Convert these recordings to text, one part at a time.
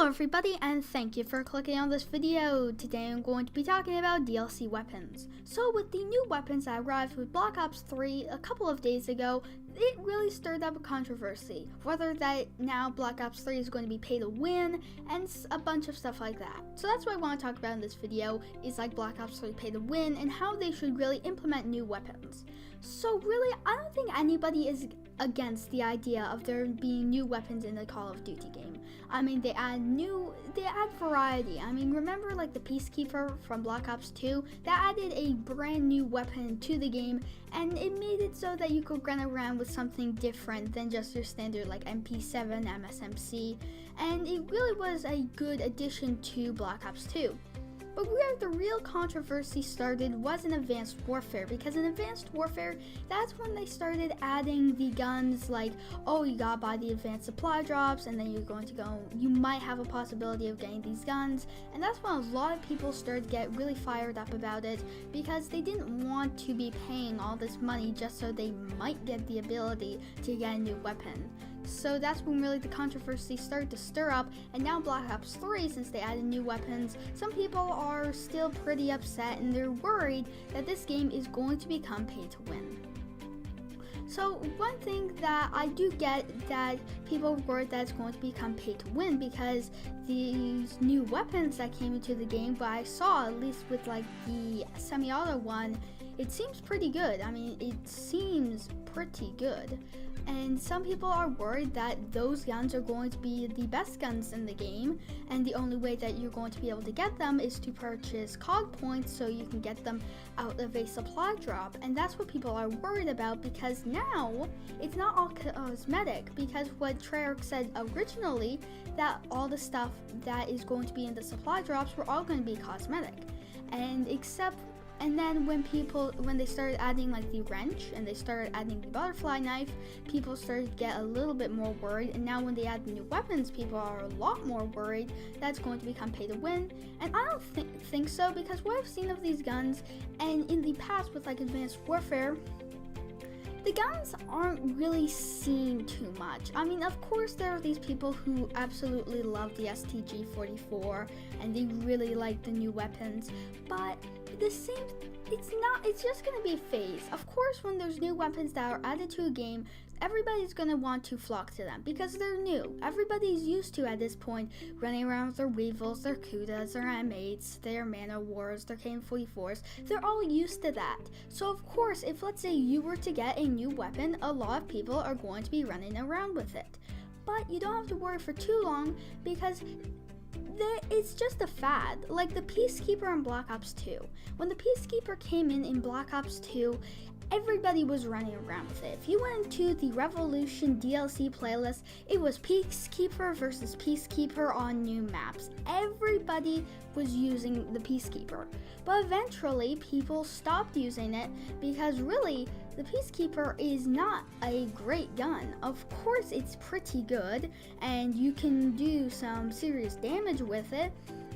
Hello everybody, and thank you for clicking on this video. Today I'm going to be talking about DLC weapons. So with the new weapons that arrived with Black Ops 3 a couple of days ago, it really stirred up a controversy. Whether that now Black Ops 3 is going to be pay to win, and a bunch of stuff like that. So that's what I want to talk about in this video, is like Black Ops 3 pay to win, and how they should really implement new weapons. So really, I don't think anybody is against the idea of there being new weapons in the Call of Duty game. I mean, they add variety. I mean, remember like the Peacekeeper from Black Ops 2? That added a brand new weapon to the game, and it made it so that you could run around with something different than just your standard like MP7, MSMC, and it really was a good addition to Black Ops 2. But where the real controversy started was in Advanced Warfare, because in Advanced Warfare, that's when they started adding the guns like, oh, you gotta buy the advanced supply drops, and then you might have a possibility of getting these guns, and that's when a lot of people started to get really fired up about it, because they didn't want to be paying all this money just so they might get the ability to get a new weapon. So that's when really the controversy started to stir up, and now Black Ops 3, since they added new weapons, some people are still pretty upset, and they're worried that this game is going to become pay to win. So one thing that I do get, that people are worried that it's going to become pay to win, because these new weapons that came into the game, but I saw at least with like the semi-auto one, it seems pretty good. I mean, it seems pretty good. And some people are worried that those guns are going to be the best guns in the game, and the only way that you're going to be able to get them is to purchase COG points so you can get them out of a supply drop. And that's what people are worried about, because now it's not all cosmetic, because what Treyarch said originally, that all the stuff that is going to be in the supply drops were all going to be cosmetic. And then when they started adding like the wrench, and they started adding the butterfly knife, people started to get a little bit more worried. And now when they add the new weapons, people are a lot more worried that it's going to become pay to win. And I don't think so, because what I've seen of these guns, and in the past with like Advanced Warfare, the guns aren't really seen too much. I mean, of course there are these people who absolutely love the STG-44 and they really like the new weapons, but it's just gonna be a phase. Of course, when there's new weapons that are added to a game, everybody's gonna want to flock to them because they're new. Everybody's used to, at this point, running around with their Weevils, their Kudas, their M8s, their Man-O-Wars, their KN-44s. They're all used to that. So of course, if let's say you were to get a new weapon, a lot of people are going to be running around with it. But you don't have to worry for too long, because it's just a fad, like the Peacekeeper in Black Ops 2. When the Peacekeeper came in Black Ops 2, everybody was running around with it. If you went into the Revolution DLC playlist, it was Peacekeeper versus Peacekeeper on new maps. Everybody was using the Peacekeeper. But eventually, people stopped using it, because really, the Peacekeeper is not a great gun. Of course, it's pretty good, and you can do some serious damage with it,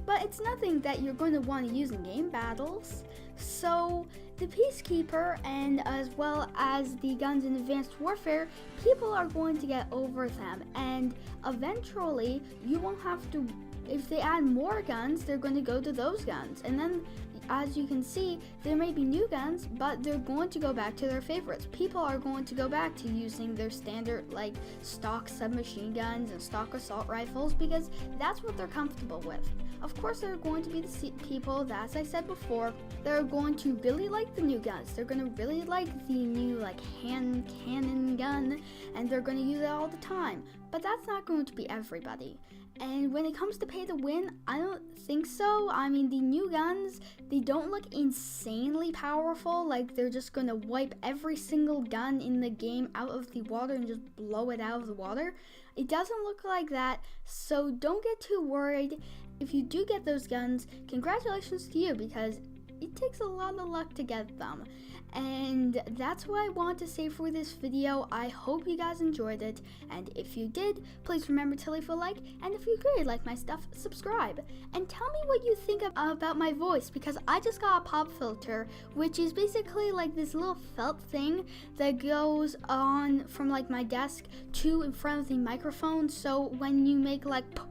but it's nothing that you're going to want to use in game battles. So the Peacekeeper, and as well as the guns in Advanced Warfare, people are going to get over them, and eventually you won't have to. If they add more guns, they're going to go to those guns, and then as you can see, there may be new guns, but they're going to go back to their favorites. People are going to go back to using their standard like stock submachine guns and stock assault rifles, because that's what they're comfortable with. Of course, there are going to be the people that, as I said before, they're going to really like the new guns. They're going to really like the new like hand cannon gun, and they're going to use it all the time. But that's not going to be everybody. And when it comes to pay to win, I don't think so. I mean, the new guns, they don't look insanely powerful, like they're just gonna wipe every single gun in the game out of the water and just blow it out of the water. It doesn't look like that, so don't get too worried. If you do get those guns, congratulations to you, because it takes a lot of luck to get them. And that's what I want to say for this video. I hope you guys enjoyed it, and if you did, please remember to leave a like, and if you really like my stuff, subscribe. And tell me what you think about my voice, because I just got a pop filter, which is basically like this little felt thing that goes on from like my desk to in front of the microphone, so when you make like p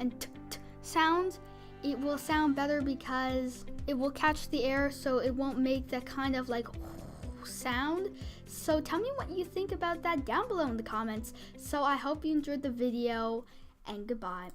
and t sound, it will sound better because it will catch the air, so it won't make that kind of like sound. So tell me what you think about that down below in the comments. So I hope you enjoyed the video, and goodbye.